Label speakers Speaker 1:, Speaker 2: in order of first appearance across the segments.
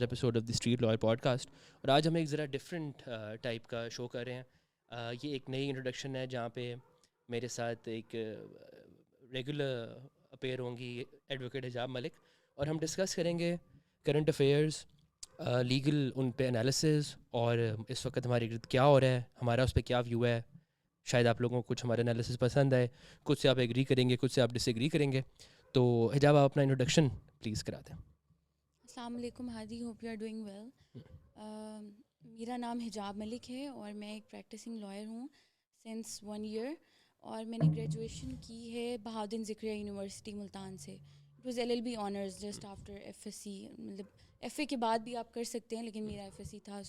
Speaker 1: Episode of the street lawyer podcast. اور آج ہم ایک ذرا ڈفرینٹ ٹائپ کا شو کر رہے ہیں. یہ ایک نئی انٹروڈکشن ہے جہاں پہ میرے ساتھ ایک ریگولر اپیئر ہوں گی ایڈوکیٹ حجاب ملک, اور ہم ڈسکس کریں گے کرنٹ افیئرز, لیگل ان پہ انالیسز, اور اس وقت ہمارے ارد کیا ہو رہا ہے, ہمارا اس پہ کیا ویو ہے. شاید آپ لوگوں کو کچھ ہمارے انالیسز پسند آئے, کچھ سے آپ ایگری کریں گے, کچھ سے آپ ڈس ایگری کریں گے. تو حجاب آپ اپنا انٹروڈکشن پلیز کرا دیں.
Speaker 2: السلام علیکم Hadi, hope you are doing well. میرا نام حجاب ملک ہے اور میں ایک پریکٹسنگ لائر ہوں سنس 1 year, اور میں نے گریجویشن کی ہے بہاؤالدین ذکریہ یونیورسٹی ملتان سے. It was LLB honours just after FSc, مطلب FA کے بعد بھی آپ کر سکتے ہیں لیکن میرا FSc تھا.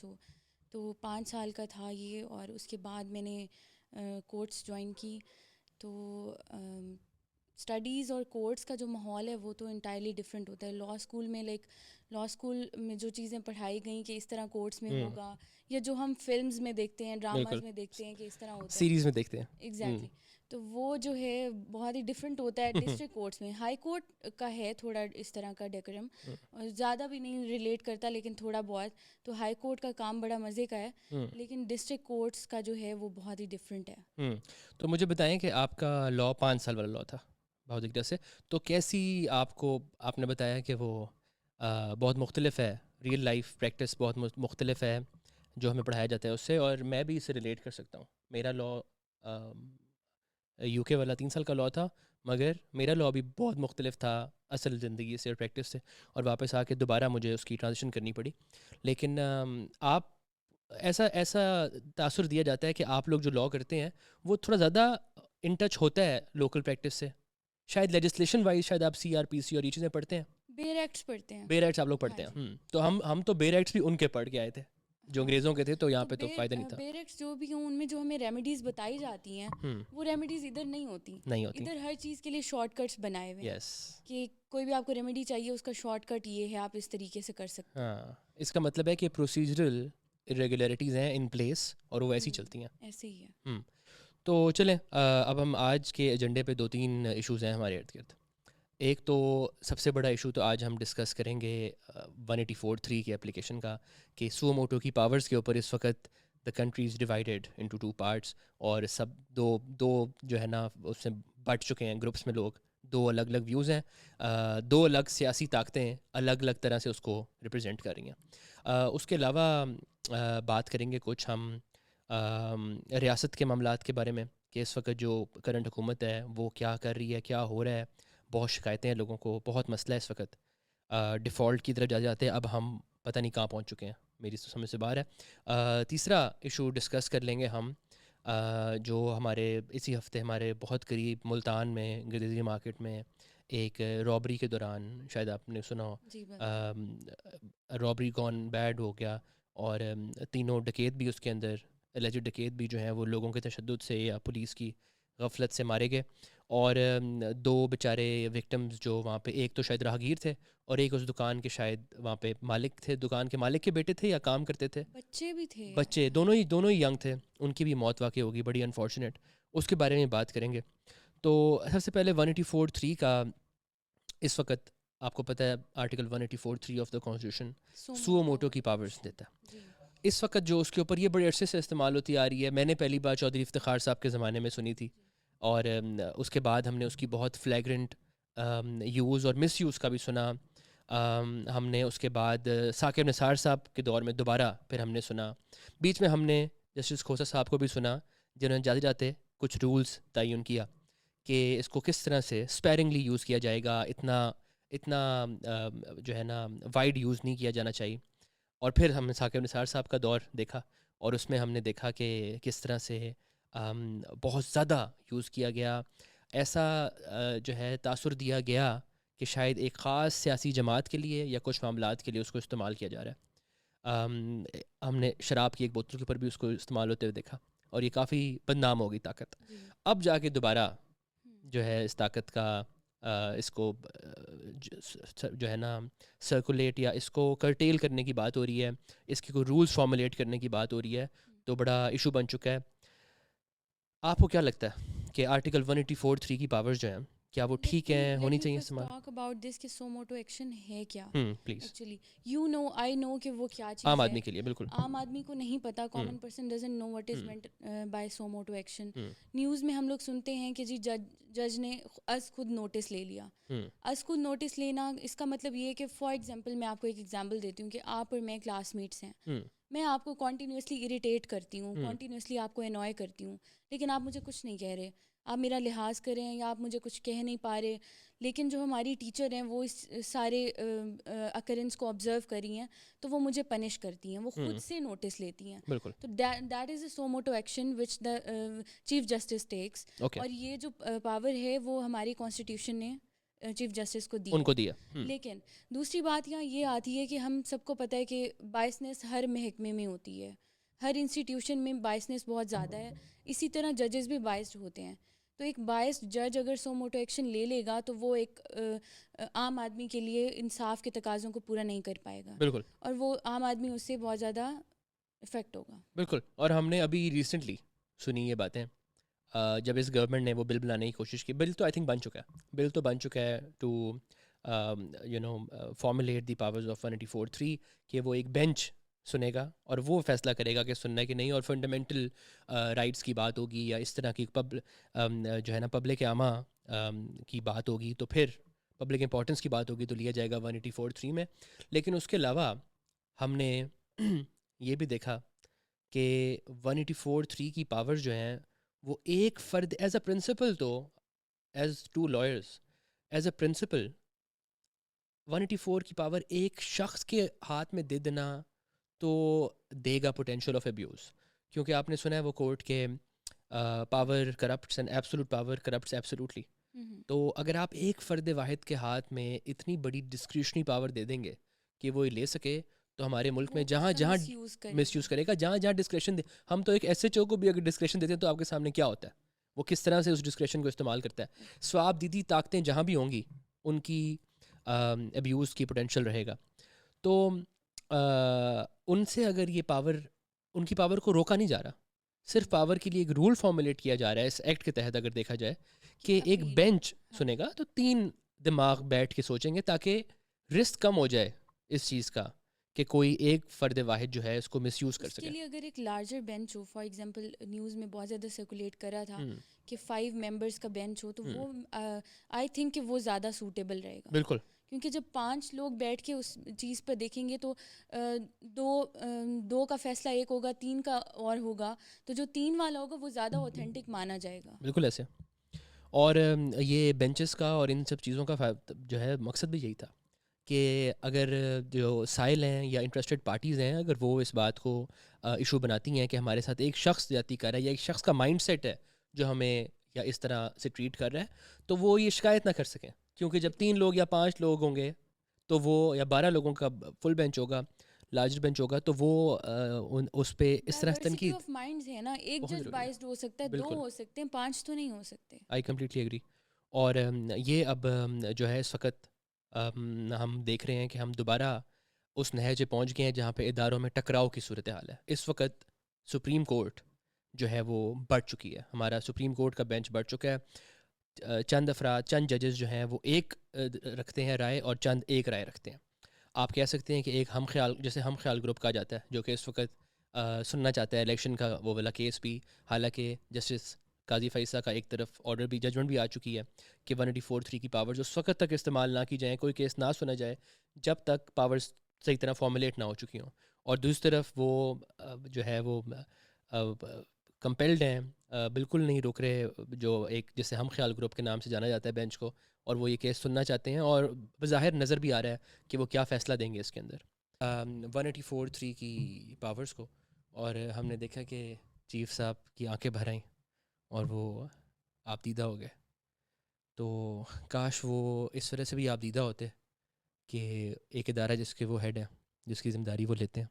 Speaker 2: تو 5 سال کا تھا یہ, اور اس کے بعد میں نے کورس جوائن کی. تو اسٹڈیز اور کورس کا جو ماحول ہے وہ تو انٹائرلی ڈفرینٹ ہوتا ہے. لا اسکول میں لا اسکول میں جو چیزیں پڑھائی گئیں کہ اس طرح کورٹس میں ہوگا, یا جو ہم فلمز میں دیکھتے ہیں, ڈراماز میں دیکھتے ہیں کہ اس طرح ہوتا ہے,
Speaker 1: سیریز میں دیکھتے ہیں.
Speaker 2: ایگزیکٹلی. تو وہ جو ہے بہت ہی ڈفرینٹ ہوتا ہے ڈسٹرکٹ کورٹس میں. ہائی کورٹ کا ہے تھوڑا اس طرح کا ڈیکورم, اور زیادہ بھی نہیں ریلیٹ کرتا لیکن تھوڑا بہت. تو ہائی کورٹ کا کام بڑا مزے کا ہے, لیکن ڈسٹرکٹ کورٹس کا جو ہے وہ بہت ہی ڈفرینٹ ہے.
Speaker 1: تو مجھے بتائیں کہ آپ کا لا 5 سال والا لا تھا بہت ایک سے, تو کیسی آپ نے بتایا کہ وہ بہت مختلف ہے, ریئل لائف پریکٹس بہت مختلف ہے جو ہمیں پڑھایا جاتا ہے اس سے, اور میں بھی اس سے ریلیٹ کر سکتا ہوں. میرا لا UK والا 3 سال کا لا تھا, مگر میرا لا بھی بہت مختلف تھا اصل زندگی سے اور پریکٹس سے, اور واپس آ کے دوبارہ مجھے اس کی ٹرانزیشن کرنی پڑی. لیکن آپ ایسا تاثر دیا جاتا ہے کہ آپ لوگ جو لا کرتے ہیں وہ تھوڑا زیادہ ان ٹچ ہوتا ہے لوکل پریکٹس سے. شاید لیجسلیشن وائز شاید آپ CRPC اور یہ چیزیں پڑھتے ہیں,
Speaker 2: بیر ایکٹس پڑھتے ہیں.
Speaker 1: بیر ایکٹس آپ لوگ پڑھتے ہیں. تو ہم تو بیر ایکٹس بھی ان کے پڑھ کے آئے تھے جو انگریزوں کے تھے, تو یہاں پہ تو فائدہ نہیں تھا.
Speaker 2: بیر ایکٹس جو بھی ہوں ان میں جو ہمیں ریمیڈیز بتائی جاتی ہیں وہ ریمیڈیز ادھر نہیں ہوتی. ادھر ہر چیز کے لیے شارٹ کٹس بنائے ہوئے ہیں کہ کوئی بھی آپ کو ریمیڈی چاہیے اس کا شارٹ کٹ یہ ہے, آپ اس طریقے سے کر سکتے ہیں.
Speaker 1: ہاں, اس کا مطلب ہے کہ پروسیجرل irregularities ہیں ان پلیس اور وہ ایسی چلتی ہیں.
Speaker 2: ایسے ہی ہے.
Speaker 1: تو چلیں اب ہم آج کے ایجنڈے پہ 2-3 ایشوز ہیں ہمارے ارد گرد. ایک تو سب سے بڑا ایشو تو آج ہم ڈسکس کریں گے 184(3) کی اپلیکیشن کا, کہ سو موٹو کی پاورز کے اوپر اس وقت the country is divided into 2 parts, اور سب دو جو ہے نا اس میں بٹ چکے ہیں گروپس میں لوگ. 2 الگ الگ ویوز ہیں, 2 الگ سیاسی طاقتیں الگ الگ طرح سے اس کو ریپرزینٹ کر رہی ہیں. اس کے علاوہ بات کریں گے کچھ ہم ریاست کے معاملات کے بارے میں, کہ اس وقت جو کرنٹ حکومت ہے وہ کیا کر رہی ہے, کیا ہو رہا ہے. بہت شکایتیں ہیں لوگوں کو, بہت مسئلہ ہے اس وقت. ڈیفالٹ کی طرف جاتے ہیں, اب ہم پتہ نہیں کہاں پہنچ چکے ہیں, میری سمجھ سے باہر ہے. تیسرا ایشو ڈسکس کر لیں گے ہم, جو ہمارے اسی ہفتے ہمارے بہت قریب ملتان میں گدیزی مارکیٹ میں ایک رابری کے دوران, شاید آپ نے سنا ہو, رابری گون بیڈ ہو گیا, اور 3 ڈکیت بھی اس کے اندر, اللیجڈ ڈکیت بھی جو ہیں وہ لوگوں کے تشدد سے یا پولیس کی غفلت سے مارے گئے. اور 2 بیچارے وکٹمز جو وہاں پہ, ایک تو شاید راہگیر تھے اور ایک اس دکان کے شاید وہاں پہ مالک تھے, دکان کے مالک کے بیٹے تھے یا کام کرتے تھے,
Speaker 2: بچے بھی تھے,
Speaker 1: بچے دونوں ہی ینگ تھے, ان کی بھی موت واقع ہوگی, بڑی انفارچونیٹ. اس کے بارے میں بات کریں گے. تو سب سے پہلے 184(3) کا, اس وقت آپ کو پتہ ہے article 184(3) of the constitution so motto کی پاورز دیتا ہے. اس وقت جو اس کے اوپر یہ بڑے عرصے سے استعمال ہوتی آ رہی ہے, میں نے پہلی بار چودھری افتخار صاحب کے زمانے میں سنی تھی, اور اس کے بعد ہم نے اس کی بہت فلیگرنٹ یوز اور مس یوز کا بھی سنا. ہم نے اس کے بعد ثاقب نثار صاحب کے دور میں دوبارہ پھر ہم نے سنا. بیچ میں ہم نے جسٹس کھوسہ صاحب کو بھی سنا, جنہوں نے جاتے جاتے کچھ رولز تعین کیا کہ اس کو کس طرح سے اسپیرنگلی یوز کیا جائے گا, اتنا جو ہے نا وائڈ یوز نہیں کیا جانا چاہیے. اور پھر ہم نے ثاقب نثار صاحب کا دور دیکھا, اور اس میں ہم نے دیکھا کہ کس طرح سے بہت زیادہ یوز کیا گیا. ایسا جو ہے تاثر دیا گیا کہ شاید ایک خاص سیاسی جماعت کے لیے یا کچھ معاملات کے لیے اس کو استعمال کیا جا رہا ہے. ہم نے شراب کی ایک بوتل کے اوپر بھی اس کو استعمال ہوتے ہوئے دیکھا, اور یہ کافی بدنام ہوگی طاقت. اب جا کے دوبارہ جو ہے اس طاقت کا اس کو جو ہے نا سرکولیٹ یا اس کو کرٹیل کرنے کی بات ہو رہی ہے, اس کے کوئی رولز فارمولیٹ کرنے کی بات ہو رہی ہے, تو بڑا ایشو بن چکا ہے. آپ کو کیا لگتا ہے کہ آرٹیکل 184(3) کی پاورز جو ہیں کیا وہ ٹھیک ہیں،
Speaker 2: لیٹ
Speaker 1: ہونی
Speaker 2: می
Speaker 1: چاہیے
Speaker 2: فرسٹ
Speaker 1: استعمال؟
Speaker 2: ٹاک اباؤٹ دس کہ سو موٹو ایکشن ہے کیا
Speaker 1: پلیز.
Speaker 2: ایکچولی. آئی نو کہ وہ کیا
Speaker 1: عام
Speaker 2: چیز ہے.
Speaker 1: آدمی کے لیے بالکل.
Speaker 2: عام آدمی کو نہیں پتہ, common person doesn't know what is meant by suo motu action. نیوز میں ہم لوگ سنتے ہیں کہ جی جج نے از خود نوٹس لے لیا. از خود نوٹس لینا اس کا مطلب یہ ہے کہ فار ایگزامپل میں آپ کو ایک ایگزامپل دیتی ہوں کہ آپ اور میں کلاس میٹس ہیں. میں آپ کو کنٹینیوسلی اریٹیٹ کرتی ہوں, کنٹینیوسلی آپ کو انوائے کرتی ہوں, لیکن آپ مجھے کچھ نہیں کہہ رہے, آپ میرا لحاظ کریں یا آپ مجھے کچھ کہہ نہیں پا رہے. لیکن جو ہماری ٹیچر ہیں وہ اس سارے اکرنس کو آبزرو کری ہیں تو وہ مجھے پنش کرتی ہیں, وہ خود سے نوٹس لیتی ہیں.
Speaker 1: بالکل.
Speaker 2: تو that is a suo motu action which the chief justice takes. اور یہ جو پاور ہے وہ ہماری کانسٹیٹیوشن نے چیف جسٹس کو دی,
Speaker 1: ان کو دیا.
Speaker 2: لیکن دوسری بات یہاں یہ آتی ہے کہ ہم سب کو پتہ ہے کہ بائسنس ہر محکمے میں ہوتی ہے, ہر انسٹیٹیوشن میں بائسنس بہت زیادہ ہے. اسی طرح ججز بھی بائسڈ ہوتے ہیں. تو ایک بائسڈ جج اگر سو موٹو ایکشن لے لے گا تو وہ ایک عام آدمی کے لیے انصاف کے تقاضوں کو پورا نہیں کر پائے گا.
Speaker 1: بالکل.
Speaker 2: اور وہ عام آدمی اس سے بہت زیادہ افیکٹ ہوگا.
Speaker 1: بالکل. اور ہم نے ابھی ریسنٹلی سنی یہ باتیں جب اس گورنمنٹ نے وہ بل بنانے کی کوشش کی. بل تو آئی تھنک بن چکا ہے to formulate the powers of 184(3) کہ وہ ایک بینچ سنے گا اور وہ فیصلہ کرے گا کہ سننا ہے کہ نہیں, اور فنڈامنٹل رائٹس کی بات ہوگی یا اس طرح کی جو ہے نا پبلک عامہ کی بات ہوگی, تو پھر پبلک امپورٹنس کی بات ہوگی تو لیا جائے گا 184(3) میں. لیکن اس کے علاوہ ہم نے یہ بھی دیکھا کہ 184(3) کی پاور جو ہیں وہ ایک فرد ایز اے پرنسپل, تو as to lawyers as a principle 184 کی پاور ایک شخص کے ہاتھ میں دے دینا تو دے گا پوٹینشیل آف ابیوز. کیونکہ آپ نے سنا ہے وہ کورٹ کے power corrupts and absolute power corrupts absolutely. تو اگر آپ ایک فرد واحد کے ہاتھ میں اتنی بڑی ڈسکریشنری پاور دے دیں گے کہ وہ یہ لے سکے, تو ہمارے ملک میں جہاں مس یوز کرے گا, جہاں ڈسکریشن ہم تو ایک ایس ایچ او کو بھی اگر ڈسکریشن دیتے ہیں تو آپ کے سامنے کیا ہوتا ہے, وہ کس طرح سے اس ڈسکریشن کو استعمال کرتا ہے. سواب دیدی طاقتیں جہاں بھی ہوں گی ان کی ابیوز کی پوٹینشیل رہے گا. تو ان سے اگر یہ پاور, ان کی پاور کو روکا نہیں جا رہا, صرف پاور کے لیے ایک رول فارمولیٹ کیا جا رہا ہے اس ایکٹ کے تحت. اگر دیکھا جائے کہ ایک بینچ سنے گا تو 3 دماغ بیٹھ کے سوچیں گے تاکہ رسک کم ہو جائے اس چیز کا کہ کوئی ایک فرد واحد جو ہے اس کو مس یوز کر سکے.
Speaker 2: اس کے لیے اگر ایک larger bench who, for example news میں بہت زیادہ سرکولیٹ کر رہا تھا کہ 5 ممبرس کا بینچ ہو, تو وہ آئی تھنک کہ وہ زیادہ سوٹیبل رہے گا.
Speaker 1: بالکل.
Speaker 2: کیونکہ جب 5 لوگ بیٹھ کے اس چیز پر دیکھیں گے تو 2 کا فیصلہ ایک ہوگا, 3 کا اور ہوگا, تو جو 3 والا ہوگا وہ زیادہ اوتھینٹک مانا جائے گا.
Speaker 1: بالکل ایسے. اور یہ بینچز کا اور ان سب چیزوں کا جو ہے مقصد بھی یہی تھا کہ اگر جو سائل ہیں یا انٹرسٹڈ پارٹیز ہیں, اگر وہ اس بات کو ایشو بناتی ہیں کہ ہمارے ساتھ ایک شخص زیادتی کر رہا ہے یا ایک شخص کا مائنڈ سیٹ ہے جو ہمیں یا اس طرح سے ٹریٹ کر رہا ہے, تو وہ یہ شکایت نہ کر سکیں. کیونکہ جب 3 لوگ یا 5 لوگ ہوں گے تو وہ, یا 12 لوگوں کا فل بینچ ہوگا, لارجر بینچ ہوگا, تو وہ اس پہ اس طرح
Speaker 2: ڈائیورسٹی آف مائنڈز ہے نا, ایک جج بائسڈ ہو سکتا ہے, 2 ہو سکتے ہیں, 5 تو نہیں ہو سکتے.
Speaker 1: I completely agree. اور یہ اب جو ہے اس وقت ہم دیکھ رہے ہیں کہ ہم دوبارہ اس نہج پہ پہنچ گئے ہیں جہاں پہ اداروں میں ٹکراؤ کی صورتحال ہے. اس وقت سپریم کورٹ جو ہے وہ بڑھ چکی ہے, ہمارا سپریم کورٹ کا بینچ بڑھ چکا ہے. چند افراد, چند ججز جو ہیں وہ ایک رکھتے ہیں رائے اور چند ایک رائے رکھتے ہیں. آپ کہہ سکتے ہیں کہ ایک ہم خیال, جیسے ہم خیال گروپ کہا جاتا ہے, جو کہ اس وقت سننا چاہتا ہے الیکشن کا وہ والا کیس بھی, حالانکہ جسٹس قاضی فیصلہ کا ایک طرف آرڈر بھی, ججمنٹ بھی آ چکی ہے کہ 184(3) کی پاورز اس وقت تک استعمال نہ کی جائیں, کوئی کیس نہ سنا جائے جب تک پاورز صحیح طرح فارمولیٹ نہ ہو چکی ہوں. اور دوسری طرف وہ جو ہے وہ کمپیلڈ ہیں, بالکل نہیں روک رہے جو ایک جیسے ہم خیال گروپ کے نام سے جانا جاتا ہے بینچ کو, اور وہ یہ کیس سننا چاہتے ہیں اور بظاہر نظر بھی آ رہا ہے کہ وہ کیا فیصلہ دیں گے اس کے اندر 184(3) کی پاورز کو. اور ہم نے دیکھا کہ چیف صاحب کی آنکھیں بھر آئیں اور وہ آپ دیدہ ہو گئے. تو کاش وہ اس وجہ سے بھی آپ دیدہ ہوتے کہ ایک ادارہ جس کے وہ ہیڈ ہیں, جس کی ذمہ داری وہ لیتے ہیں,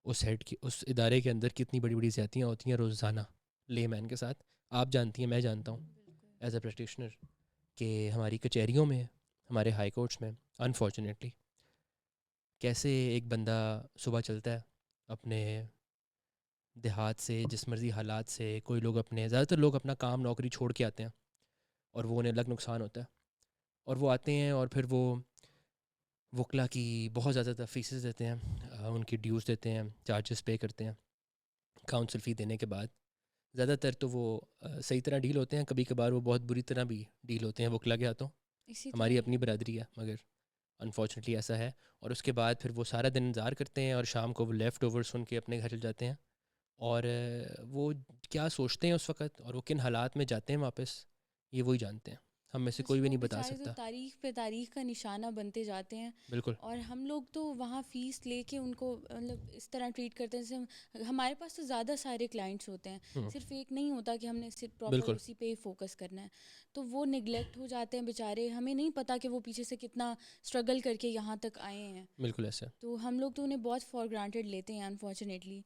Speaker 1: اس ہیڈ کی, اس ادارے کے اندر کتنی بڑی بڑی زیادتیاں ہوتی ہیں روزانہ لے مین کے ساتھ. آپ جانتی ہیں, میں جانتا ہوں ایز اے پریکٹیشنر کہ ہماری کچہریوں میں, ہمارے ہائی کورٹس میں انفارچونیٹلی کیسے ایک بندہ صبح چلتا ہے اپنے دیہات سے, جس مرضی حالات سے, کوئی لوگ اپنے, زیادہ تر لوگ اپنا کام نوکری چھوڑ کے آتے ہیں اور وہ انہیں الگ نقصان ہوتا ہے، اور وہ آتے ہیں اور پھر وہ وکلا کی بہت زیادہ فیسز دیتے ہیں، ان کی ڈیوز دیتے ہیں، چارجز پے کرتے ہیں کاؤنسل فی دینے کے بعد. زیادہ تر تو وہ صحیح طرح ڈیل ہوتے ہیں، کبھی کبھار وہ بہت بری طرح بھی ڈیل ہوتے ہیں وکلا کے ہاتھوں.
Speaker 2: اسی طرح
Speaker 1: ہماری
Speaker 2: ہی
Speaker 1: اپنی برادری ہے مگر انفارچونیٹلی ایسا ہے. اور اس کے بعد پھر وہ سارا دن انتظار کرتے ہیں اور شام کو وہ لیفٹ اوور سن کے اپنے گھر چل جاتے ہیں. اور وہ کیا سوچتے ہیں اس وقت اور وہ کن حالات میں جاتے ہیں واپس، یہ وہی جانتے ہیں، ہم میں سے
Speaker 2: بس
Speaker 1: کوئی بھی
Speaker 2: وہ
Speaker 1: نہیں بتا
Speaker 2: بیچارے تو
Speaker 1: سکتا.
Speaker 2: تاریخ پہ تاریخ کا نشانہ بنتے جاتے ہیں.
Speaker 1: بالکل.
Speaker 2: اور ہم لوگ تو وہاں فیس لے کے ان کو مطلب اس طرح ٹریٹ کرتے ہیں جیسے ہمارے پاس تو زیادہ سارے کلائنٹس ہوتے ہیں، صرف ایک نہیں ہوتا کہ ہم نے صرف پراپر
Speaker 1: بالکل.
Speaker 2: اسی پہ ہی فوکس کرنا ہے. تو وہ نگلیکٹ ہو جاتے ہیں بیچارے، ہمیں نہیں پتہ کہ وہ پیچھے سے کتنا اسٹرگل کر کے یہاں تک آئے ہیں.
Speaker 1: بالکل ایسا.
Speaker 2: تو ہم لوگ تو انہیں بہت فار گرانٹیڈ لیتے ہیں انفارچونیٹلی.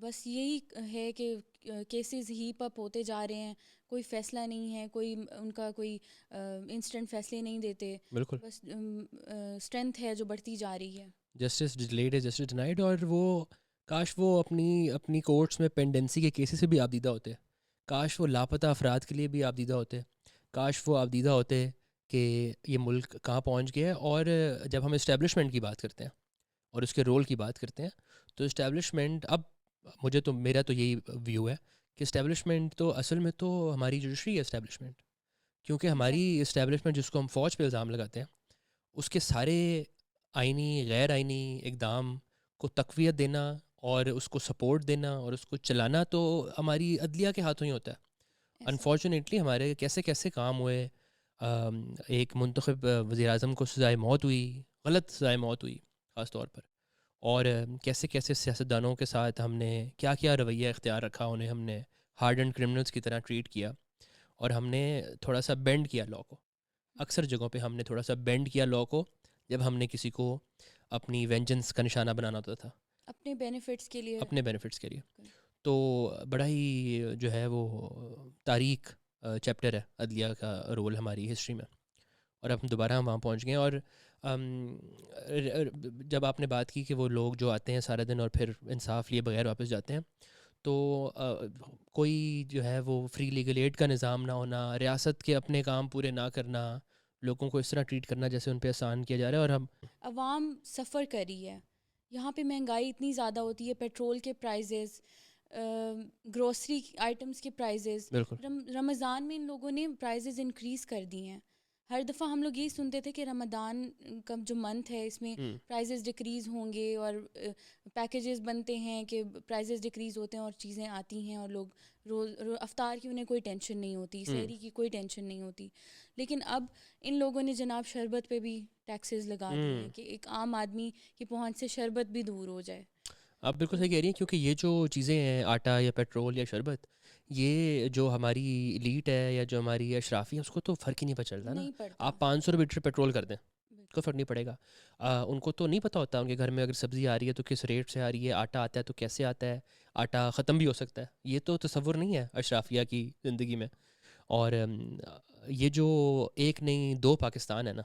Speaker 2: بس یہی ہے کہ کیسز ہیپ اپ ہوتے جا رہے ہیں، کوئی فیصلہ نہیں ہے، کوئی ان کا کوئی انسٹنٹ فیصلے نہیں دیتے.
Speaker 1: بالکل.
Speaker 2: بس اسٹرینتھ ہے جو بڑھتی جا رہی ہے.
Speaker 1: جسٹس ڈیلیڈ ہے جسٹس ڈینائڈ. اور وہ کاش وہ اپنی کورٹس میں پینڈنسی کے کیسز سے بھی آبدیدہ ہوتے، کاش وہ لاپتہ افراد کے لیے بھی آبدیدہ ہوتے، کاش وہ آبدیدہ ہوتے کہ یہ ملک کہاں پہنچ گیا ہے. اور جب ہم اسٹیبلشمنٹ کی بات کرتے ہیں اور اس کے رول کی بات کرتے ہیں تو اسٹیبلشمنٹ اب میرا تو یہی ویو ہے کہ اسٹیبلشمنٹ تو اصل میں تو ہماری جوڈیشری ہے اسٹیبلشمنٹ. کیونکہ ہماری
Speaker 2: ایگزیکٹلی.
Speaker 1: اسٹیبلشمنٹ جس کو ہم فوج پہ الزام لگاتے ہیں، اس کے سارے آئینی غیر آئینی اقدام کو تقویت دینا اور اس کو سپورٹ دینا اور اس کو چلانا تو ہماری عدلیہ کے ہاتھوں ہی ہوتا ہے.
Speaker 2: ایسا ہے.
Speaker 1: انفارچونیٹلی ہمارے کیسے کیسے کام ہوئے. ایک منتخب وزیر اعظم کو سزائے موت ہوئی، غلط سزائے موت ہوئی خاص طور پر. اور کیسے کیسے سیاستدانوں کے ساتھ ہم نے کیا کیا رویہ اختیار رکھا، انہیں ہم نے ہارڈ اینڈ کرمنلس کی طرح ٹریٹ کیا. اور ہم نے تھوڑا سا بینڈ کیا لاء کو، اکثر جگہوں پہ ہم نے تھوڑا سا بینڈ کیا لاء کو جب ہم نے کسی کو اپنی وینجنس کا نشانہ بنانا ہوتا تھا
Speaker 2: اپنے بینیفٹس کے لیے.
Speaker 1: اپنے بینیفٹس کے لیے. تو بڑا ہی جو ہے وہ تاریخ چیپٹر ہے عدلیہ کا رول ہماری ہسٹری میں. اور اب دوبارہ ہم وہاں پہنچ گئے. اور جب آپ نے بات کی کہ وہ لوگ جو آتے ہیں سارا دن اور پھر انصاف لیے بغیر واپس جاتے ہیں، تو کوئی جو ہے وہ فری لیگل ایڈ کا نظام نہ ہونا، ریاست کے اپنے کام پورے نہ کرنا، لوگوں کو اس طرح ٹریٹ کرنا جیسے ان پہ احسان کیا جا رہا ہے. اور ہم
Speaker 2: عوام سفر کر رہی ہے. یہاں پہ مہنگائی اتنی زیادہ ہوتی ہے، پیٹرول کے پرائزز، گروسری آئٹمس کے پرائزز.
Speaker 1: بالکل
Speaker 2: رمضان میں ان لوگوں نے پرائزز انکریز کر دی ہیں. ہر دفعہ ہم لوگ یہی سنتے تھے کہ رمضان کا جو منتھ ہے اس میں پرائزز ڈکریز ہوں گے، اور پیکیجز بنتے ہیں کہ پرائزز ڈکریز ہوتے ہیں اور چیزیں آتی ہیں اور لوگ افطار کی انہیں کوئی ٹینشن نہیں ہوتی، سحری کی کوئی ٹینشن نہیں ہوتی. لیکن اب ان لوگوں نے جناب شربت پہ بھی ٹیکسز لگا دیے ہیں کہ ایک عام آدمی کی پہنچ سے شربت بھی دور ہو جائے.
Speaker 1: آپ بالکل صحیح کہہ رہی ہیں. کیونکہ یہ جو چیزیں ہیں آٹا یا پیٹرول یا شربت، یہ جو ہماری ایلیٹ ہے یا جو ہماری اشرافی ہے اس کو تو فرق ہی نہیں پتہ چلتا نا.
Speaker 2: نہیں پڑتا.
Speaker 1: آپ 500 روپے لیٹر پیٹرول کر دیں، کوئی فرق نہیں پڑے گا. ان کو تو نہیں پتہ ہوتا ان کے گھر میں اگر سبزی آ رہی ہے تو کس ریٹ سے آ رہی ہے، آٹا آتا ہے تو کیسے آتا ہے، آٹا ختم بھی ہو سکتا ہے. یہ تو تصور نہیں ہے اشرافیہ کی زندگی میں. اور یہ جو ایک نہیں دو پاکستان ہے نا،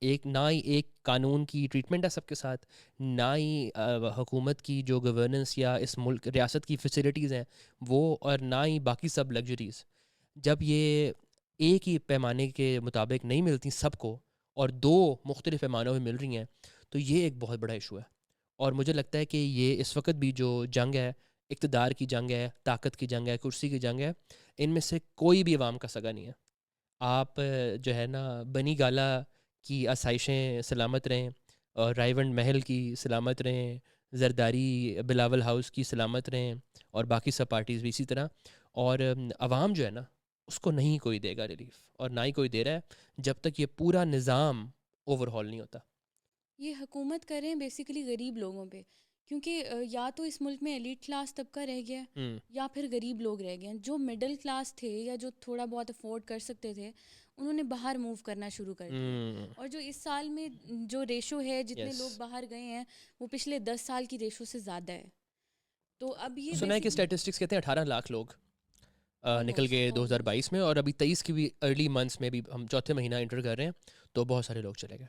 Speaker 1: ایک نہ ہی ایک قانون کی ٹریٹمنٹ ہے سب کے ساتھ، نہ ہی حکومت کی جو گورننس یا اس ملک ریاست کی فیسلٹیز ہیں وہ، اور نہ ہی باقی سب لگژریز. جب یہ ایک ہی پیمانے کے مطابق نہیں ملتی سب کو اور دو مختلف پیمانوں میں مل رہی ہیں، تو یہ ایک بہت بڑا ایشو ہے. اور مجھے لگتا ہے کہ یہ اس وقت بھی جو جنگ ہے، اقتدار کی جنگ ہے، طاقت کی جنگ ہے، کرسی کی جنگ ہے، ان میں سے کوئی بھی عوام کا سگا نہیں ہے. آپ جو ہے نا بنی گالا کی آسائشیں سلامت رہیں، اور رائے ونڈ محل کی سلامت رہیں، زرداری بلاول ہاؤس کی سلامت رہیں، اور باقی سب پارٹیز بھی اسی طرح. اور عوام جو ہے نا اس کو نہیں کوئی دے گا ریلیف، اور نہ ہی کوئی دے رہا ہے جب تک یہ پورا نظام اوور ہال نہیں ہوتا.
Speaker 2: یہ حکومت کر رہے ہیں بیسیکلی غریب لوگوں پہ، کیونکہ یا تو اس ملک میں ایلیٹ کلاس طبقہ رہ گیا یا پھر غریب لوگ رہ گئے ہیں. جو مڈل کلاس تھے یا جو تھوڑا بہت افورڈ کر سکتے تھے انہوں نے باہر موو کرنا شروع کر دیا. اور جو اس سال میں جو ریشو ہے جتنے لوگ باہر گئے ہیں وہ پچھلے 10 سال کی ریشو سے زیادہ ہے. تو اب یہ
Speaker 1: سنا ہے کہ اسٹیٹسٹکس کہتے ہیں 18 لاکھ لوگ نکل گئے 2022 میں، اور ابھی 23 کی بھی ارلی منتھس میں بھی ہم چوتھے مہینہ انٹر کر رہے ہیں تو بہت سارے لوگ چلے گئے.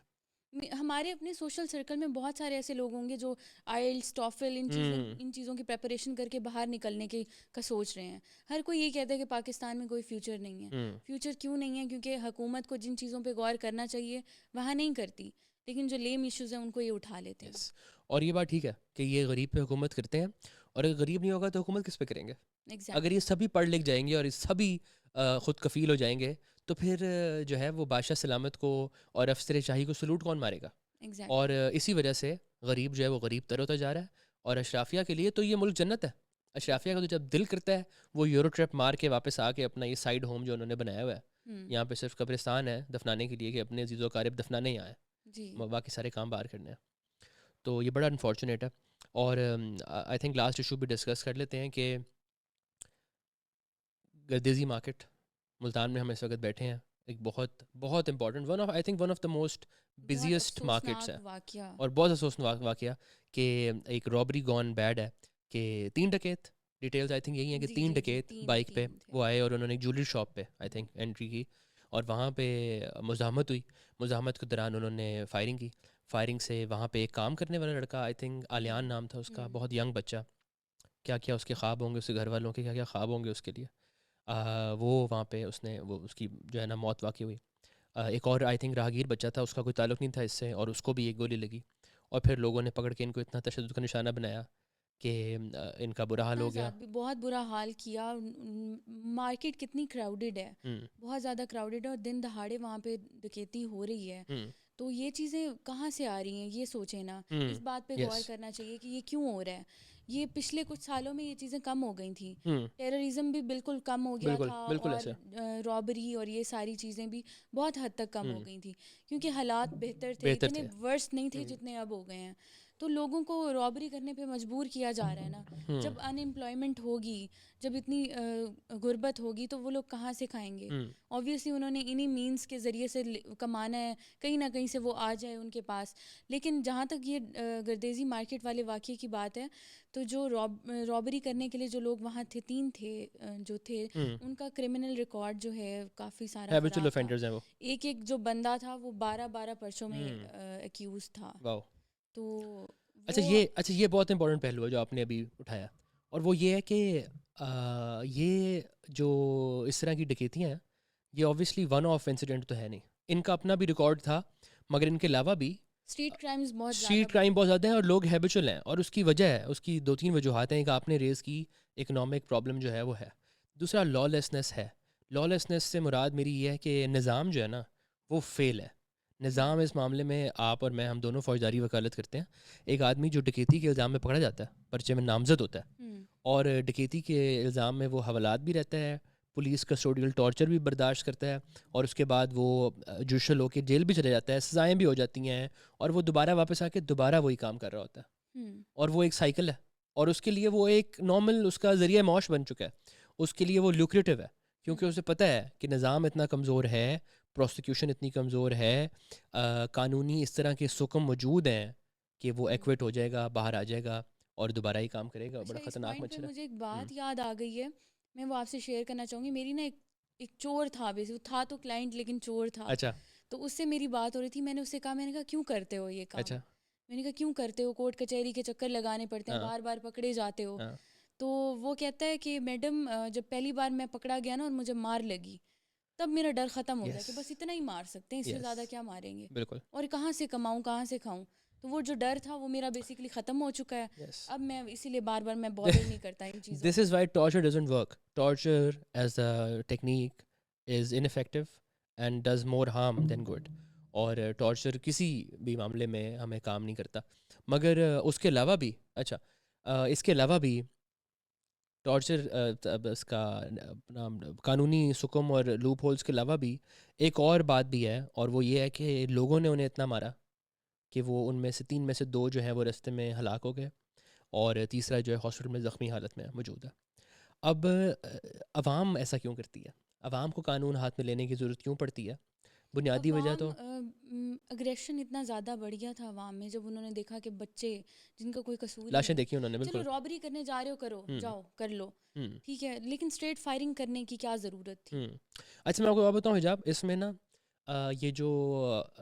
Speaker 2: ہمارے اپنے سوشل سرکل میں بہت سارے ایسے لوگ ہوں گے جو آئلس ٹافل ان چیزوں کی پریپریشن کر کے باہر نکلنے کا سوچ رہے ہیں. ہر کوئی یہ کہتا ہے کہ پاکستان میں کوئی فیوچر نہیں ہے. فیوچر کیوں نہیں ہے؟ کیونکہ حکومت کو جن چیزوں پہ غور کرنا چاہیے وہاں نہیں کرتی, لیکن جو لیم ایشوز ہیں ان کو یہ اٹھا لیتے ہیں.
Speaker 1: اور یہ بات ٹھیک ہے کہ یہ غریب پہ حکومت کرتے ہیں, اور اگر غریب نہیں ہوگا تو حکومت کس پہ کریں گے؟ اگر یہ سبھی پڑھ لکھ جائیں گے اور یہ سبھی خود کفیل ہو جائیں گے تو پھر جو ہے وہ بادشاہ سلامت کو اور افسر شاہی کو سلوٹ کون مارے گا؟ اور اسی وجہ سے غریب جو ہے وہ غریب تر ہوتا جا رہا ہے. اور اشرافیہ کے لیے تو یہ ملک جنت ہے. اشرافیہ کا تو جب دل کرتا ہے وہ یورو ٹرپ مار کے واپس آ کے اپنا یہ سائڈ ہوم جو انہوں نے بنایا ہوا ہے, یہاں پہ صرف قبرستان ہے دفنانے کے لیے کہ اپنے عزیز و اقارب دفنانے ہی آئے, باقی سارے کام باہر کرنے ہیں. تو یہ بڑا انفارچونیٹ ہے. اور آئی تھنک لاسٹ ایشو بھی ڈسکس کر لیتے ہیں کہ گردیزی مارکیٹ ملتان میں ہم اس وقت بیٹھے ہیں, ایک بہت بہت important one of the most busiest markets ہے, اور بہت افسوسناک واقعہ کہ ایک رابری گون بیڈ ہے کہ 3 ڈکیت, ڈیٹیلز آئی تھنک یہی ہیں کہ 3 ڈکیت بائک پہ وہ آئے اور انہوں نے ایک جویلری شاپ پہ آئی تھنک انٹری کی, اور وہاں پہ مزاحمت ہوئی. مزاحمت کے دوران انہوں نے فائرنگ کی. فائرنگ سے وہاں پہ ایک کام کرنے والا لڑکا, آئی تھنک آلیان نام تھا اس کا, بہت ینگ بچہ, کیا کیا اس کے خواب ہوں گے, اس کے گھر والوں کے کیا کیا خواب ہوں گے اس کے لیے, وہ وہاں پہ اس کی جو ہے نا موت واقع ہوئی. ایک اور آئی تھنک راہگیر بچہ تھا, اس کا کوئی تعلق نہیں تھا اس سے, اور اس کو بھی ایک گولی لگی, اور پھر لوگوں نے پکڑ کے ان کو اتنا تشدد کا نشانہ بنایا کہ ان کا برا حال ہو گیا.
Speaker 2: بہت برا حال کیا. مارکیٹ کتنی کراؤڈڈ ہے, بہت زیادہ کراؤڈڈ ہے, اور دن دہاڑے وہاں پہ ڈکیتی ہو رہی ہے. تو یہ چیزیں کہاں سے آ رہی ہیں یہ سوچیں نا, اس بات پہ غور کرنا چاہیے کہ یہ کیوں ہو رہا ہے. یہ پچھلے کچھ سالوں میں یہ چیزیں کم ہو گئی تھیں, ٹیررزم بھی بالکل کم ہو گیا تھا, اور رابری اور یہ ساری چیزیں بھی بہت حد تک کم ہو گئی تھیں, کیونکہ حالات بہتر تھے, اتنے ورسٹ نہیں تھے جتنے اب ہو گئے ہیں. تو لوگوں کو رابری کرنے پہ مجبور کیا جا رہا ہے نا. جب ان امپلائمنٹ ہوگی, جب اتنی غربت ہوگی تو وہ لوگ کہاں سے کھائیں گے؟ اوبویسلی انہوں نے انہی مینس کے ذریعے سے کمانا ہے, کہیں نہ کہیں سے وہ آ جائے ان کے پاس. لیکن جہاں تک یہ گردیزی مارکیٹ والے واقعے کی بات ہے, تو جو رابری کرنے کے لیے جو لوگ وہاں تھے, 3 تھے جو تھے, ان کا کرمنل ریکارڈ جو ہے کافی سارا خراب تھا. ایک جو بندہ تھا وہ 12 پرچوں میں ایکیوز تھا. تو
Speaker 1: اچھا یہ بہت امپورٹنٹ پہلو ہے جو آپ نے ابھی اٹھایا, اور وہ یہ ہے کہ یہ جو اس طرح کی ڈکیتیاں ہیں یہ اوبویسلی ون آف انسیڈنٹ تو ہے نہیں, ان کا اپنا بھی ریکارڈ تھا, مگر ان کے علاوہ بھی
Speaker 2: اسٹریٹ
Speaker 1: کرائم بہت زیادہ ہیں اور لوگ ہیبچول ہیں, اور اس کی وجہ ہے, اس کی 2-3 وجوہات ہیں. ایک آپ نے ریز کی اکنامک پرابلم جو ہے وہ ہے, دوسرا لا لیسنس ہے. لا لیسنس سے مراد میری یہ ہے کہ نظام جو ہے نا وہ فیل ہے. نظام اس معاملے میں آپ اور میں ہم دونوں فوجداری وکالت کرتے ہیں. ایک آدمی جو ڈکیتی کے الزام میں پکڑا جاتا ہے, پرچے میں نامزد ہوتا ہے, اور ڈکیتی کے الزام میں وہ حوالات بھی رہتا ہے, پولیس کسٹوڈیل ٹارچر بھی برداشت کرتا ہے, اور اس کے بعد وہ جوڈیشل ہو کے جیل بھی چلے جاتا ہے, سزائیں بھی ہو جاتی ہیں, اور وہ دوبارہ واپس آ کے دوبارہ وہی کام کر رہا ہوتا ہے. اور وہ ایک سائیکل ہے, اور اس کے لیے وہ ایک نارمل اس کا ذریعہ معاش بن چکا ہے. اس کے لیے وہ لوکریٹو ہے, کیونکہ اسے پتہ ہے کہ نظام اتنا کمزور ہے, پروسیکیوشن اتنی کمزور ہے, قانونی اس طرح کے سکم موجود ہیں کہ وہ ایکویٹ ہو جائے گا, باہر آ جائے گا اور دوبارہ ہی کام کرے گا. بڑا خطرناک مچھر ہے.
Speaker 2: مجھے ایک بات یاد آ گئی ہے, میں وہ آپ سے شیئر کرنا چاہوں گی. میری نا ایک چور تھا, وہ تھا تو کلائنٹ لیکن چور تھا.
Speaker 1: اچھا.
Speaker 2: تو اس سے میری بات ہو رہی تھی, میں نے اس سے کہا, میں نے کہا کیوں کرتے ہو یہ کام؟
Speaker 1: اچھا.
Speaker 2: میں نے کہا کیوں کرتے ہو, کورٹ کچہری کے چکر لگانے پڑتے ہیں, بار بار پکڑے جاتے ہو. تو وہ کہتا ہے کہ میڈم جب پہلی بار میں پکڑا گیا نا اور مجھے مار لگی, تب میرا ڈر ختم ہو گیا کہ بس اتنا ہی مار سکتے ہیں, اس سے زیادہ کیا ماریں گے, اور کہاں سے کماؤں, کہاں سے کھاؤں. تو وہ جو ڈر تھا وہ میرا بیسیکلی ختم ہو چکا ہے. اب میں اسی لیے بار بار میں بادر نہیں کرتا ان چیزوں.
Speaker 1: This is why torture doesn't work. Torture as a technique is ineffective and does more harm than good. اور ٹارچر کسی بھی معاملے میں ہمیں کام نہیں کرتا. مگر اس کے علاوہ بھی اس کے علاوہ بھی ٹارچر اس کا قانونی سکم اور لوپ ہولز کے علاوہ بھی ایک اور بات بھی ہے, اور وہ یہ ہے کہ لوگوں نے انہیں اتنا مارا کہ وہ ان میں سے 3 میں سے 2 جو ہیں وہ رستے میں ہلاک ہو گئے, اور تیسرا جو ہے ہاسپٹل میں زخمی حالت میں موجود ہے. اب عوام ایسا کیوں کرتی ہے؟ عوام کو قانون ہاتھ میں لینے کی ضرورت کیوں پڑتی ہے؟ بنیادی وجہ تو
Speaker 2: اگریشن اتنا زیادہ بڑھ گیا تھا عوام میں, جب انہوں نے دیکھا کہ بچے جن کا کوئی قصور
Speaker 1: لاشیں دیکھی انہوں نے, بالکل.
Speaker 2: چلو رابری کرنے جا رہے ہو, کرو, جاؤ کر لو, ٹھیک ہے, لیکن اسٹریٹ فائرنگ کرنے کی کیا ضرورت تھی؟
Speaker 1: اچھا میں آپ کو بتاؤں حجاب, اس میں نا یہ جو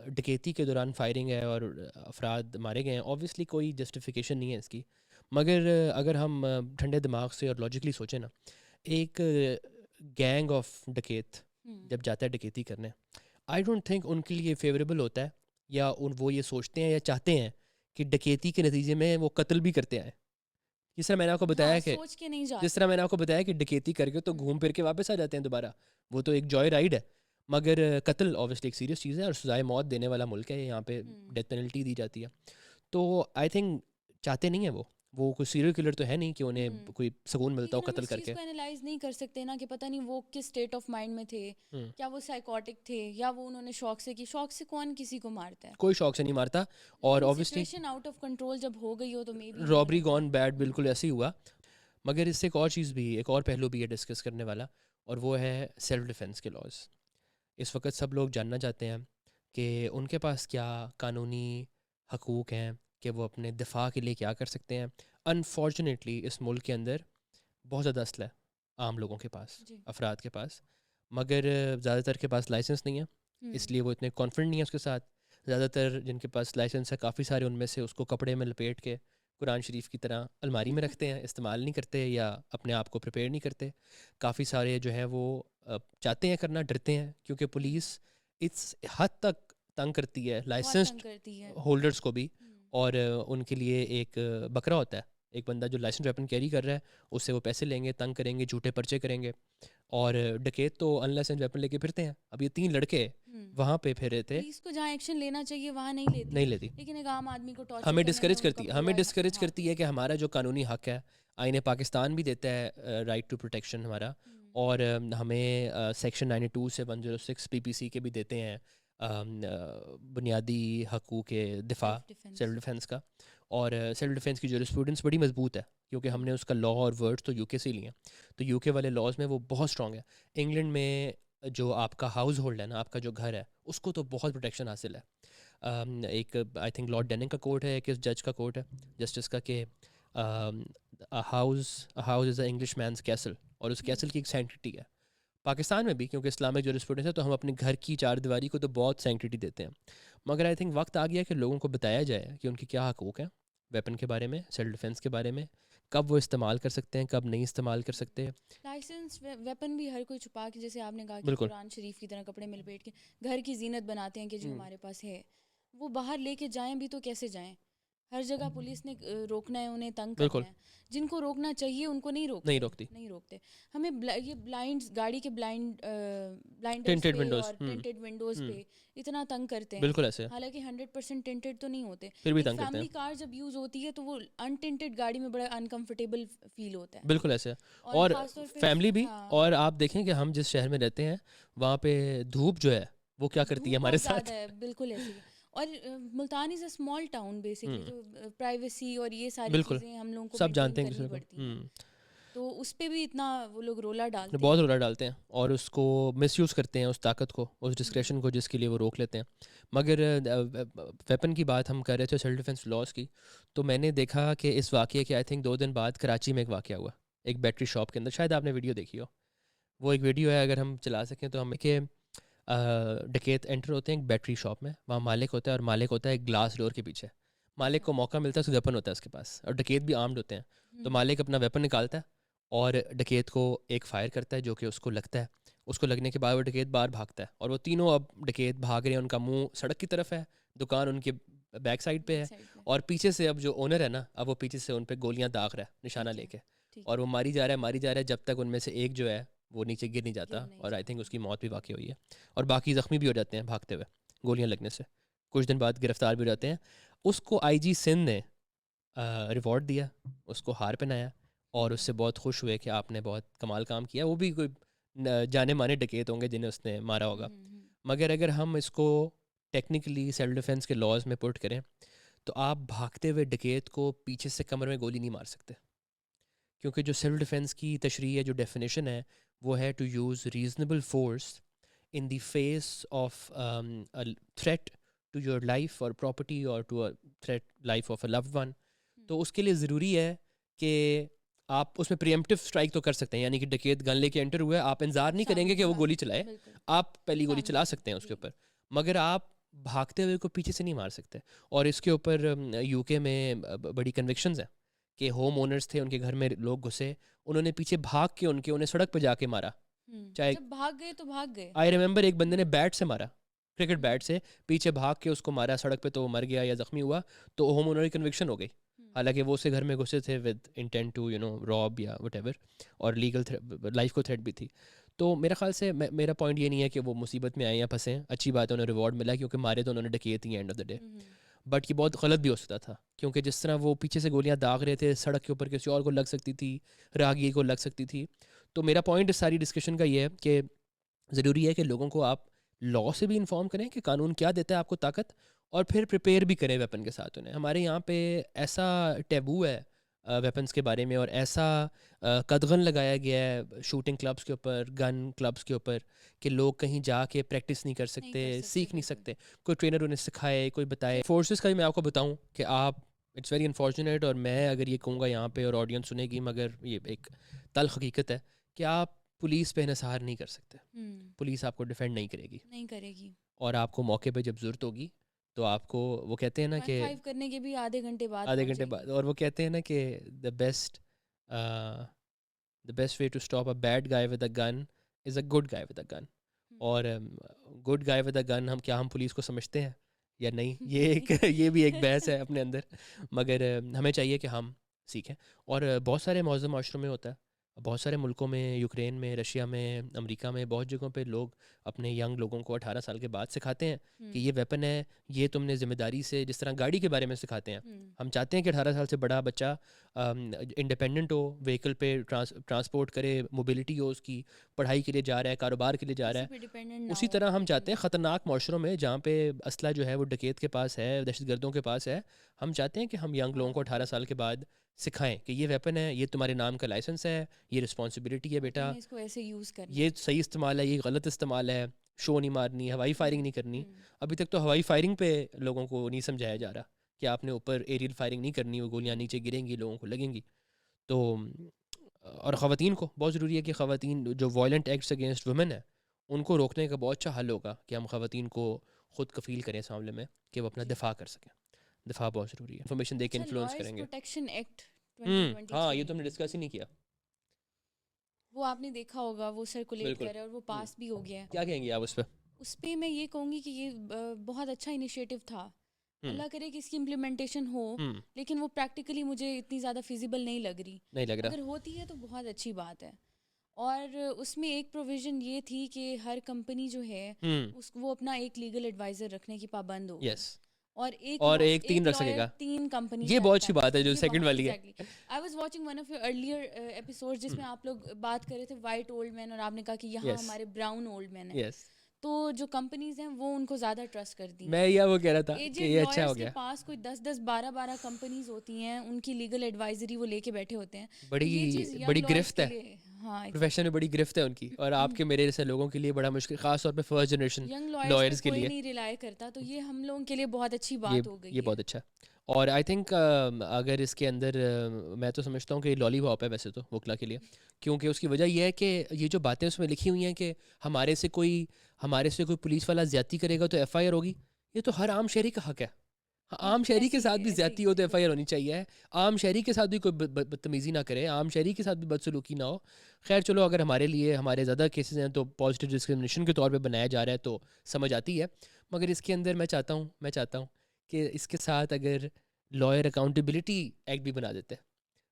Speaker 1: ڈکیتی کے دوران فائرنگ ہے اور افراد مارے گئے ہیں، اوبویسلی کوئی جسٹیفیکیشن نہیں ہے اس کی، مگر اگر ہم ٹھنڈے دماغ سے اور لاجیکلی سوچیں نا، ایک گینگ آف ڈکیت جب جاتا ہے ڈکیتی کرنے، آئی ڈونٹ تھنک ان کے لیے فیوریبل ہوتا ہے، یا وہ یہ سوچتے ہیں یا چاہتے ہیں کہ ڈکیتی کے نتیجے میں وہ قتل بھی کرتے آئیں. جس طرح میں نے آپ کو بتایا
Speaker 2: ہاں
Speaker 1: کہ
Speaker 2: سوچ کے نہیں جاتے.
Speaker 1: جس طرح میں نے آپ کو بتایا کہ ڈکیتی کر کے تو گھوم پھر کے واپس آ جاتے ہیں دوبارہ، وہ تو ایک جوائے رائڈ ہے. مگر قتل اوبویسلی ایک سیریس چیز ہے اور سزائے موت دینے والا ملک ہے، یہاں پہ ڈیتھ پینلٹی دی جاتی ہے. تو آئی تھنک چاہتے نہیں ہیں وہ کوئی سیریل کلر تو ہے نہیں کہ انہیں کوئی سکون ملتا ہو
Speaker 2: لیکن ہم
Speaker 1: قتل
Speaker 2: اس
Speaker 1: کر
Speaker 2: چیز
Speaker 1: کے.
Speaker 2: کو انالائز نہیں کر سکتے نا کہ پتہ نہیں وہ کس اسٹیٹ آف مائنڈ میں تھے، کیا وہ سائیکوٹک تھے یا وہ انہوں نے شوق سے کی. شوق سے کون کسی کو مارتا ہے؟
Speaker 1: کوئی شوق سے نہیں مارتا. اور obviously
Speaker 2: situation out of control جب ہو گئی ہو تو may be
Speaker 1: robbery gone bad بالکل ایسے ہی ہوا. مگر اس سے ایک اور چیز بھی، ایک اور پہلو بھی ہے ڈسکس کرنے والا، اور وہ ہے سیلف ڈیفینس کے لاز. اس وقت سب لوگ جاننا چاہتے ہیں کہ ان کے پاس کیا قانونی حقوق ہیں کہ وہ اپنے دفاع کے لیے کیا کر سکتے ہیں. انفارچونیٹلی اس ملک کے اندر بہت زیادہ اسلحہ ہے عام لوگوں کے پاس، افراد کے پاس، مگر زیادہ تر کے پاس لائسنس نہیں ہے، اس لیے وہ اتنے کانفیڈنٹ نہیں ہیں اس کے ساتھ. زیادہ تر جن کے پاس لائسنس ہے، کافی سارے ان میں سے اس کو کپڑے میں لپیٹ کے قرآن شریف کی طرح الماری میں رکھتے ہیں، استعمال نہیں کرتے یا اپنے آپ کو پریپیئر نہیں کرتے. کافی سارے جو ہیں وہ چاہتے ہیں کرنا، ڈرتے ہیں کیونکہ پولیس اس حد تک تنگ کرتی ہے لائسنسڈ ہولڈرس کو بھی، اور ان کے لیے ایک بکرا ہوتا ہے. ایک بندہ جو لائسنس ویپن کیری کر رہا ہے، اس سے وہ پیسے لیں گے، تنگ کریں گے، جھوٹے پرچے کریں گے. اور ڈکیت تو ان لائسنس ویپن لے کے پھرتے ہیں. اب یہ 3 لڑکے وہاں پہ پھرے تھے،
Speaker 2: پولیس کو جہاں ایکشن لینا چاہیے وہاں
Speaker 1: نہیں لیتی.
Speaker 2: لیکن ایک عام آدمی کو ٹارچر
Speaker 1: ہمیں
Speaker 2: کرنے میں
Speaker 1: ڈسکریج
Speaker 2: ان کا
Speaker 1: کرتی ہے،
Speaker 2: پورا
Speaker 1: ہمیں ڈسکریج
Speaker 2: ہاتھ
Speaker 1: کرتی ہے کہ ہمارا جو قانونی حق ہے، آئین پاکستان بھی دیتا ہے رائٹ ٹو پروٹیکشن ہمارا، اور ہمیں سیکشن 92 سے 106 پی پی سی کے بھی دیتے ہیں بنیادی حقوق دفاع، سیلف ڈیفینس کا. اور سیلف ڈیفینس کی جورسپروڈنس بڑی مضبوط ہے کیونکہ ہم نے اس کا لا اور ورڈ تو یو کے سے ہی لیے ہیں. تو یو کے والے لاز میں وہ بہت اسٹرانگ ہے. انگلینڈ میں جو آپ کا ہاؤس ہولڈ ہے نا، آپ کا جو گھر ہے، اس کو تو بہت پروٹیکشن حاصل ہے. ایک آئی تھنک لارڈ ڈیننگ کا کوٹ ہے، ایک جج کا کوٹ ہے جسٹس کا، کہ house is A English means castle, اور اس کیسل کی ایک سینکٹیٹی ہے. پاکستان میں بھی کیونکہ اسلامک جورسپروڈنس ہے تو ہم اپنے گھر کی 4 دیواری کو تو بہت سینکٹیٹی دیتے ہیں. مگر آئی تھنک وقت آ گیا کہ لوگوں کو بتایا جائے کہ ان کے کیا حقوق ہیں ویپن کے بارے میں، سیلف ڈیفینس کے بارے میں، کب وہ استعمال کر سکتے ہیں، کب نہیں استعمال کر سکتے.
Speaker 2: لائسنس ویپن بھی ہر کوئی چھپا کے، جیسے آپ نے کہا کہ
Speaker 1: بالکل
Speaker 2: قرآن شریف کی طرح کپڑے میں لپیٹ کے گھر کی زینت بناتے ہیں کہ جو ہمارے پاس ہے. وہ باہر لے کے جائیں بھی تو کیسے جائیں؟ ہر جگہ پولیس نے روکنا ہے، انہیں تنگ
Speaker 1: بالکل
Speaker 2: کرنا ہے. جن کو روکنا چاہیے ان کو نہیں روکتے. ہمیں یہ بلائنڈ گاڑی کے بلائنڈرز
Speaker 1: ٹنٹڈ
Speaker 2: پہ
Speaker 1: ونڈوز،
Speaker 2: اور ٹنٹڈ ونڈوز پہ اتنا تنگ کرتے ہیں.
Speaker 1: بالکل ایسے
Speaker 2: حالانکہ 100% ٹنٹڈ تو نہیں ہوتے.
Speaker 1: پھر بھی
Speaker 2: ایک
Speaker 1: تنگ کرتے ہیں.
Speaker 2: فیملی کار جب یوز ہوتی ہے تو وہ انٹنٹڈ گاڑی میں بڑا انکمفرٹیبل فیل ہوتا ہے.
Speaker 1: بالکل ایسے. اور
Speaker 2: خاص طور پہ
Speaker 1: فیملی بھی. اور آپ دیکھیں کہ ہم جس شہر میں رہتے ہیں وہاں پہ دھوپ جو ہے وہ کیا کرتی ہے ہمارے ساتھ.
Speaker 2: بالکل ایسے ہی. اور ملتان از اے اسمال ٹاؤن بیسکلی، تو پرائیویسی اور یہ ساری چیزیں ہم لوگوں کو
Speaker 1: سب
Speaker 2: مینٹین
Speaker 1: جانتے ہیں
Speaker 2: کرنی پڑتی ہیں. تو اس پہ بھی اتنا وہ لوگ رولا ڈالتے ہیں،
Speaker 1: بہت رولا ڈالتے ہیں، اور اس کو مس یوز کرتے ہیں، اس طاقت کو، اس ڈسکریشن کو، جس کے لیے وہ روک لیتے ہیں. مگر ویپن کی بات ہم کر رہے تھے، سیلف ڈیفینس لاس کی، تو میں نے دیکھا کہ اس واقعے کے آئی تھنک 2 دن بعد کراچی میں ایک واقعہ ہوا، ایک بیٹری شاپ کے اندر. شاید آپ نے ویڈیو دیکھی ہو. وہ ایک ویڈیو ہے، اگر ہم چلا سکیں تو ہمیں کہ ڈکیت انٹر ہوتے ہیں ایک بیٹری شاپ میں، وہاں مالک ہوتا ہے، اور مالک ہوتا ہے ایک گلاس ڈور کے پیچھے. مالک کو موقع ملتا ہے، اس ویپن ہوتا ہے اس کے پاس، اور ڈکیت بھی آرمڈ ہوتے ہیں. تو مالک اپنا ویپن نکالتا ہے اور ڈکیت کو ایک فائر کرتا ہے جو کہ اس کو لگتا ہے. اس کو لگنے کے بعد وہ ڈکیت باہر بھاگتا ہے، اور وہ تینوں اب ڈکیت بھاگ رہے ہیں. ان کا منہ سڑک کی طرف ہے، دکان ان کے بیک سائڈ پہ ہے، اور پیچھے سے اب جو اونر ہے نا، اب وہ پیچھے سے ان پہ گولیاں داغ رہا ہے نشانہ لے کے، اور وہ ماری جا رہا ہے جب تک ان میں سے ایک جو ہے وہ نیچے گر نہیں جاتا. اور آئی تھنک اس کی موت بھی واقع ہوئی ہے، اور باقی زخمی بھی ہو جاتے ہیں بھاگتے ہوئے گولیاں لگنے سے. کچھ دن بعد گرفتار بھی ہو جاتے ہیں. اس کو آئی جی سندھ نے ریوارڈ دیا، اس کو ہار پہنایا، اور اس سے بہت خوش ہوئے کہ آپ نے بہت کمال کام کیا. وہ بھی کوئی جانے مانے ڈکیت ہوں گے جنہیں اس نے مارا ہوگا. مگر اگر ہم اس کو ٹیکنیکلی سیلف ڈیفینس کے لاز میں پٹ کریں تو آپ بھاگتے ہوئے ڈکیت کو پیچھے سے کمر میں گولی نہیں مار سکتے، کیونکہ جو سیلف ڈیفینس کی تشریح ہے، جو ڈیفینیشن ہے، وہ ہے to use reasonable force in the face of threat to your life اور پراپرٹی، اور to threat life of a loved one. تو اس کے لیے ضروری ہے کہ آپ اس میں پریمپٹیو اسٹرائک تو کر سکتے ہیں، یعنی کہ ڈکیت گن لے کے انٹر ہوئے، آپ انتظار نہیں کریں گے کہ وہ گولی چلائے، آپ پہلی گولی چلا سکتے ہیں اس کے اوپر. مگر آپ بھاگتے ہوئے کو پیچھے سے نہیں مار سکتے. اور اس کے اوپر یو کے میں بڑی کنوکشنز ہیں کہ ہوم اونرز تھے, ان کے گھر میں لوگ گھسے, انہوں نے پیچھے بھاگ کے انہیں سڑک پہ جا کے مارا. چاہے
Speaker 2: جب بھاگ گئے تو بھاگ گئے.
Speaker 1: آئی ریممبر ایک بندے نے بیٹ سے مارا, کرکٹ بیٹ سے پیچھے بھاگ کے اس کو مارا سڑک پہ, تو وہ مر گیا یا زخمی ہوا, تو ہوم اونر کی کنوکشن ہو گئی. حالانکہ وہ اسے گھر میں گھسے تھے ود انٹینٹ ٹو راب یا وٹ ایور, اور لیگل لائف کو تھریٹ بھی تھی. تو میرا خیال سے میرا پوائنٹ یہ نہیں ہے کہ وہ مصیبت میں آئیں یا پھنسیں, اچھی بات ہے انہیں ریوارڈ ملا کیونکہ مارے تو انہوں نے ڈکیت ہی end of the day. But یہ بہت غلط بھی ہو سکتا تھا کیونکہ جس طرح وہ پیچھے سے گولیاں داغ رہے تھے, سڑک کے اوپر کسی اور کو لگ سکتی تھی, راہگیر کو لگ سکتی تھی. تو میرا پوائنٹ اس ساری ڈسکشن کا یہ ہے کہ ضروری ہے کہ لوگوں کو آپ لا سے بھی انفارم کریں کہ قانون کیا دیتا ہے آپ کو طاقت, اور پھر پریپیئر بھی کریں ویپن کے ساتھ انہیں. ہمارے یہاں پہ ایسا ٹیبو ہے ویپنس کے بارے میں, اور ایسا قدغن لگایا گیا ہے شوٹنگ کلبس کے اوپر, گن کلبس کے اوپر, کہ لوگ کہیں جا کے پریکٹس نہیں کر سکتے, سیکھ نہیں سکتے, کوئی ٹرینر انہیں سکھائے, کوئی بتائے. فورسز کا بھی میں آپ کو بتاؤں کہ آپ, اٹس ویری انفارچونیٹ, اور میں اگر یہ کہوں گا یہاں پہ اور آڈینس سنے گی, مگر یہ ایک تلخ حقیقت ہے کہ آپ پولیس پہ انحصار نہیں کر سکتے. پولیس آپ کو ڈیفینڈ نہیں کرے گی, اور آپ کو موقع پہ جب ضرورت ہوگی تو آپ کو, وہ کہتے ہیں نا کہ
Speaker 2: کرنے کے بھی آدھے گھنٹے
Speaker 1: بعد, اور وہ کہتے ہیں نا کہ the best way to stop a bad guy with a gun is a good guy with a gun. اور گڈ گائے ود اے گن ہم پولیس کو سمجھتے ہیں یا نہیں, یہ بھی ایک بحث ہے اپنے اندر, مگر ہمیں چاہیے کہ ہم سیکھیں. اور بہت سارے معظم معاشروں میں ہوتا ہے, بہت سارے ملکوں میں, یوکرین میں, رشیا میں, امریکہ میں, بہت جگہوں پہ لوگ اپنے ینگ لوگوں کو 18 سال کے بعد سکھاتے ہیں کہ یہ ویپن ہے, یہ تم نے ذمہ داری سے, جس طرح گاڑی کے بارے میں سکھاتے ہیں. ہم چاہتے ہیں کہ 18 سال سے بڑا بچہ انڈیپینڈنٹ ہو, وہیکل پہ ٹرانسپورٹ کرے, موبلٹی ہو اس کی, پڑھائی کے لیے جا رہا ہے, کاروبار کے لیے جا رہا ہے. اسی طرح ہم چاہتے ہیں خطرناک معاشروں میں جہاں پہ اسلحہ جو ہے وہ ڈکیت کے پاس ہے, دہشت گردوں کے پاس ہے, ہم چاہتے ہیں کہ ہم ینگ لوگوں کو 18 سال کے بعد سکھائیں کہ یہ ویپن ہے, یہ تمہارے نام کا لائسنس ہے, یہ رسپانسبلٹی ہے بیٹا,
Speaker 2: اس کو ایسے یوز کرنا,
Speaker 1: یہ صحیح استعمال ہے, یہ غلط استعمال ہے, شو نہیں مارنی, ہوائی فائرنگ نہیں کرنی. ابھی تک تو ہوائی فائرنگ پہ لوگوں کو نہیں سمجھایا جا رہا کہ آپ نے اوپر ایریل فائرنگ نہیں کرنی, وہ گولیاں نیچے گریں گی, لوگوں کو لگیں گی. تو اور خواتین کو بہت ضروری ہے کہ خواتین جو وائلنٹ ایکٹس اگینسٹ وومن ہیں ان کو روکنے کا بہت اچھا حل ہوگا کہ ہم خواتین کو خود کفیل کریں اس معاملے میں کہ وہ اپنا دفاع کر سکیں. دفاع بہت ضروری ہے, انفارمیشن دے کے انفلوئنس کریں گے.
Speaker 2: پروٹیکشن ایکٹ
Speaker 1: ہاں, یہ تو ہم نے ڈسکس ہی نہیں کیا.
Speaker 2: وہ آپ نے دیکھا ہوگا, وہ سرکولیٹ کر رہا ہے اور وہ پاس بھی ہو گیا ہے.
Speaker 1: کیا کہیں گے آپ اس پہ؟
Speaker 2: اس پہ میں یہ کہوں گی کہ یہ بہت اچھا انیشیٹو تھا, اللہ کرے کہ اس کی امپلیمنٹیشن ہو, لیکن وہ پریکٹیکلی مجھے اتنی زیادہ فیزیبل نہیں لگ رہا. اگر ہوتی ہے تو بہت اچھی بات ہے. اور اس میں ایک پروویژن یہ تھی کہ ہر کمپنی جو ہے وہ اپنا ایک لیگل ایڈوائزر رکھنے کی پابند ہوگی, اور ایک 3 رکھ سکے گا, 3 کمپنی.
Speaker 1: یہ بہت اچھی بات ہے جو سیکنڈ والی ہے.
Speaker 2: I was watching one of your earlier episode جس میں آپ لوگ بات کر رہے تھے وائٹ اولڈ مین, اور آپ نے کہا کہ یہاں ہمارے براؤن اولڈ مین ہیں. تو جو کمپنیز ہیں وہ ان کو زیادہ ٹرسٹ کرتی ہیں.
Speaker 1: میں وہ کہہ رہا تھا کہ یہ اچھا ہو گیا.
Speaker 2: کے پاس کوئی 10 12 کمپنیز ہوتی ہیں, ان کی لیگل ایڈوائزری وہ لے کے بیٹھے ہوتے ہیں.
Speaker 1: بڑی گرفت ہے, پروفیشن میں بڑی گرفت ہے ان کی, اور آپ کے میرے جیسے لوگوں کے لیے بڑا مشکل, خاص طور پہ فرسٹ جنریشن لائرز کے لیے
Speaker 2: نہیں ریلائی کرتا. تو یہ ہم لوگوں کے لیے بہت اچھی بات ہو گئی,
Speaker 1: یہ بہت اچھا. اور آئی تھنک اگر اس کے اندر میں تو سمجھتا ہوں کہ لالی پاپ ہے ویسے تو وکلا کے لیے, کیونکہ اس کی وجہ یہ ہے کہ یہ جو باتیں اس میں لکھی ہوئی ہیں کہ ہمارے سے کوئی پولیس والا زیادتی کرے گا تو ایف آئی آر ہوگی, یہ تو ہر عام شہری کا حق ہے. عام شہری کے ساتھ بھی زیادتی ہو تو ایف آئی آر ہونی چاہیے, عام شہری کے ساتھ بھی کوئی بدتمیزی نہ کرے, عام شہری کے ساتھ بھی بدسلوکی نہ ہو. خیر چلو, اگر ہمارے لیے ہمارے زیادہ کیسز ہیں تو پازیٹیو ڈسکرمنیشن کے طور پہ بنایا جا رہا ہے تو سمجھ آتی ہے, مگر اس کے اندر میں چاہتا ہوں کہ اس کے ساتھ اگر لائر اکاؤنٹیبلٹی ایکٹ بھی بنا دیتے,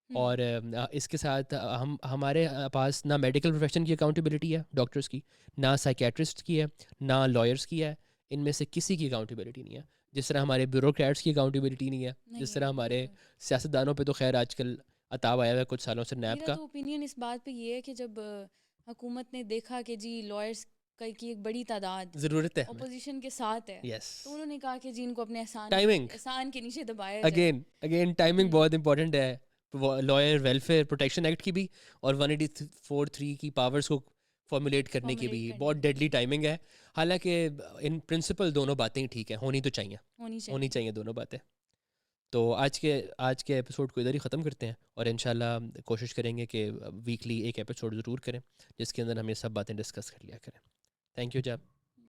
Speaker 1: اور اس کے ساتھ ہمارے پاس نہ میڈیکل پروفیشن کی اکاؤنٹیبلٹی ہے ڈاکٹرس کی, نہ سائیکیٹرسٹ کی ہے, نہ لائرس کی ہے, ان میں سے کسی کی اکاؤنٹیبلٹی نہیں ہے. جس طرح ہمارے بیوروکریٹس کی اکاؤنٹیبلٹی نہیں ہے, جس طرح ہمارے سیاستدانوں پہ تو خیر آج کل عطاب آیا ہوا ہے کچھ سالوں سے نیب کا.
Speaker 2: میرا تو اوپینین اس بات پہ یہ ہے کہ جب حکومت نے دیکھا کہ جی لائرس کی ایک بڑی تعداد
Speaker 1: ضرورت ہے
Speaker 2: اپوزیشن کے ساتھ ہے, تو انہوں نے کہا کہ جی ان کو اپنے احسان کے نیچے دبایا
Speaker 1: جائے. اگین ٹائمنگ بہت امپورٹنٹ ہے, لائر ویلفیئر پروٹیکشن ایکٹ کی بھی اور 184(3) کی پاورز کو فارمولیٹ کرنے کی بھی بہت ڈیڈلی ٹائمنگ ہے. حالانکہ ان پرنسپل دونوں باتیں ٹھیک ہیں, ہونی چاہیے دونوں باتیں. تو آج کے ایپیسوڈ کو ادھر ہی ختم کرتے ہیں, اور انشاءاللہ کوشش کریں گے کہ ویکلی ایک ایپیسوڈ ضرور کریں جس کے اندر ہم یہ سب باتیں ڈسکس کر لیا کریں. Thank you job.